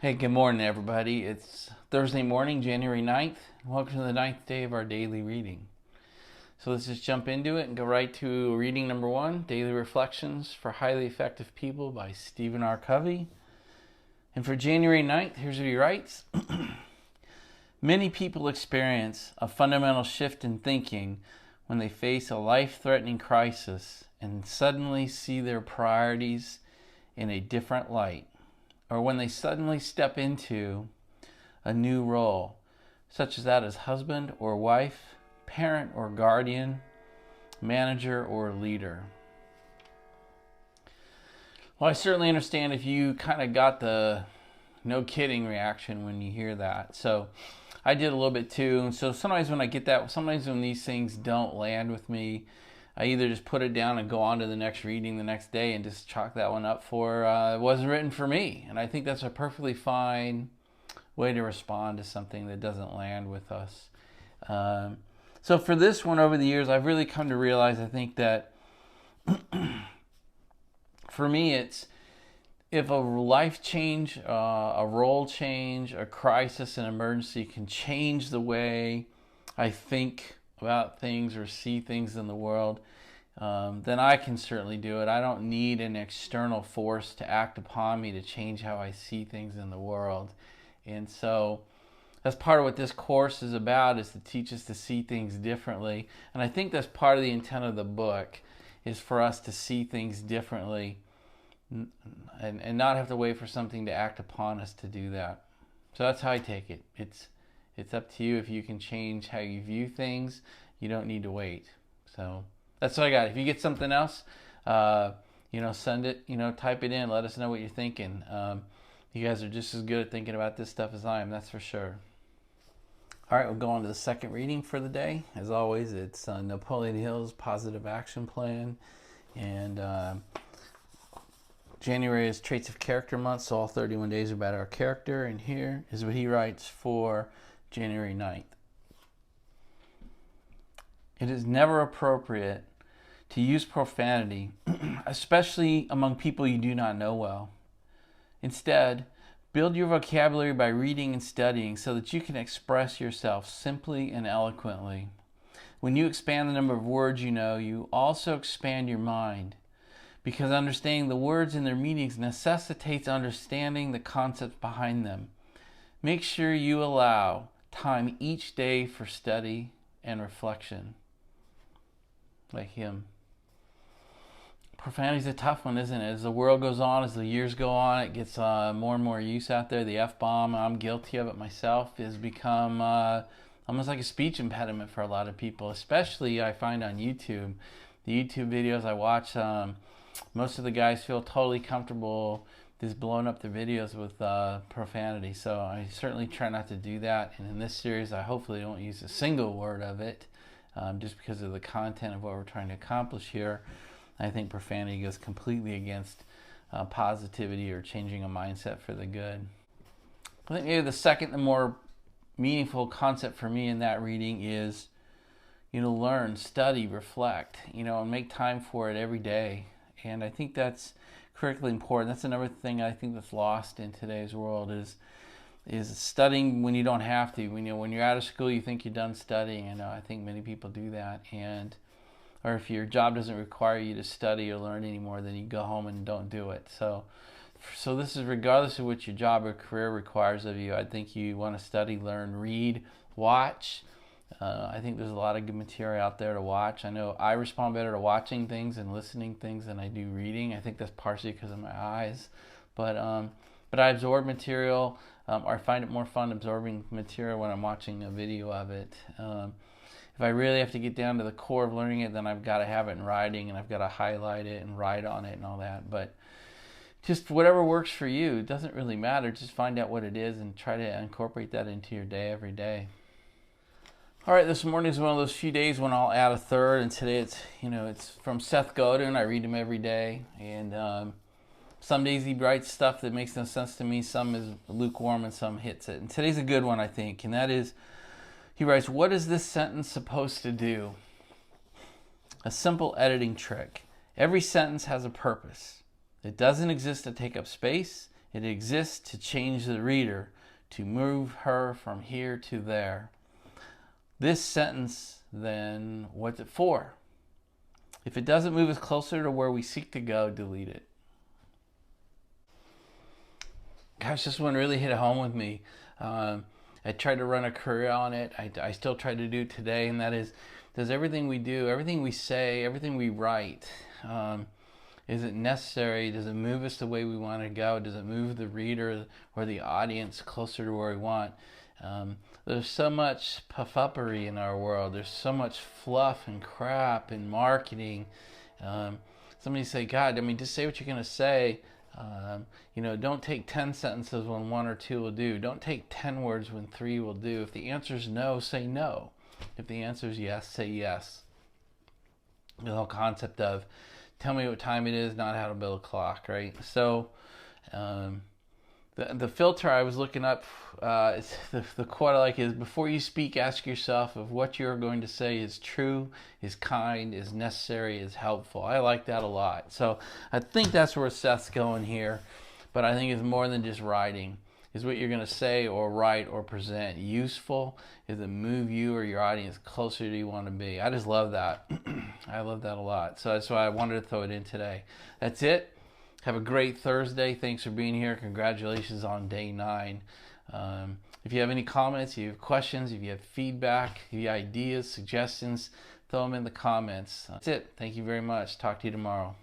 Hey, good morning, everybody. It's Thursday morning, January 9th. Welcome to the ninth day of our daily reading. So let's just jump into it and go right to reading number one, Daily Reflections for Highly Effective People by Stephen R. Covey. And for January 9th, here's what he writes. Many people experience a fundamental shift in thinking when they face a life-threatening crisis and suddenly see their priorities in a different light, or when they suddenly step into a new role, such as that as husband or wife, parent or guardian, manager or leader. Well, I certainly understand if you kind of got the no kidding reaction when you hear that. So I did a little bit too. And so sometimes when I get that, sometimes when these things don't land with me, I either just put it down and go on to the next reading the next day and just chalk that one up for it wasn't written for me. And I think that's a perfectly fine way to respond to something that doesn't land with us. So for this one, over the years, I've really come to realize, I think that for me, it's if a life change, a role change, a crisis, an emergency can change the way I think about things or see things in the world, then I can certainly do it. I don't need an external force to act upon me to change how I see things in the world. And so that's part of what this course is about, is to teach us to see things differently. And I think that's part of the intent of the book, is for us to see things differently and not have to wait for something to act upon us to do that. So that's how I take it. It's up to you. If you can change how you view things, you don't need to wait. So that's what I got. If you get something else, send it, type it in. Let us know what you're thinking. You guys are just as good at thinking about this stuff as I am, that's for sure. All right, we'll go on to the second reading for the day. As always, it's Napoleon Hill's Positive Action Plan. And January is Traits of Character Month, so all 31 days are about our character. And here is what he writes for January 9th. It is never appropriate to use profanity, especially among people you do not know well. Instead, build your vocabulary by reading and studying so that you can express yourself simply and eloquently. When you expand the number of words you know, you also expand your mind, because understanding the words and their meanings necessitates understanding the concepts behind them. Make sure you allow time each day for study and reflection. Like him. Profanity is a tough one, isn't it? As the world goes on, as the years go on, it gets more and more use out there. The F-bomb, I'm guilty of it myself, has become almost like a speech impediment for a lot of people, especially I find on YouTube. The YouTube videos I watch, most of the guys feel totally comfortable just blowing up their videos with profanity. So I certainly try not to do that. And in this series, I hopefully don't use a single word of it, just because of the content of what we're trying to accomplish here. I think profanity goes completely against positivity or changing a mindset for the good. I think maybe the second, the more meaningful concept for me in that reading is, learn, study, reflect, and make time for it every day. And I think that's critically important. That's another thing I think that's lost in today's world is studying when you don't have to. When you're out of school, you think you're done studying. I think many people do that. Or if your job doesn't require you to study or learn anymore, then you go home and don't do it. So this is regardless of what your job or career requires of you. I think you want to study, learn, read, watch. I think there's a lot of good material out there to watch. I know I respond better to watching things and listening things than I do reading. I think that's partially because of my eyes. But I absorb material, or I find it more fun absorbing material when I'm watching a video of it. If I really have to get down to the core of learning it, then I've got to have it in writing, and I've got to highlight it and write on it and all that. But just whatever works for you, it doesn't really matter. Just find out what it is and try to incorporate that into your day every day. All right, this morning is one of those few days when I'll add a third, and today it's from Seth Godin. I read him every day, and some days he writes stuff that makes no sense to me. Some is lukewarm, and some hits it. And today's a good one, I think, and that is, he writes, "What is this sentence supposed to do?" A simple editing trick. Every sentence has a purpose. It doesn't exist to take up space. It exists to change the reader, to move her from here to there. This sentence, then, what's it for? If it doesn't move us closer to where we seek to go, delete it. Gosh, this one really hit home with me. I tried to run a career on it. I still try to do it today, and that is, does everything we do, everything we say, everything we write, is it necessary? Does it move us the way we want to go? Does it move the reader or the audience closer to where we want? There's so much puff-uppery in our world. There's so much fluff and crap in marketing. Somebody say, God, I mean, just say what you're going to say. Don't take 10 sentences when 1 or 2 will do. Don't take 10 words when 3 will do. If the answer is no, say no. If the answer is yes, say yes. The whole concept of tell me what time it is, not how to build a clock, right? So the filter I was looking up, the quote I like is, before you speak, ask yourself if what you're going to say is true, is kind, is necessary, is helpful. I like that a lot. So I think that's where Seth's going here, but I think it's more than just writing. Is what you're going to say or write or present useful? Is it move you or your audience closer to you want to be? I just love that. I love that a lot. So that's why I wanted to throw it in today. That's it. Have a great Thursday. Thanks for being here. Congratulations on day 9. If you have any comments, if you have questions, if you have feedback, if you have ideas, suggestions, throw them in the comments. That's it. Thank you very much. Talk to you tomorrow.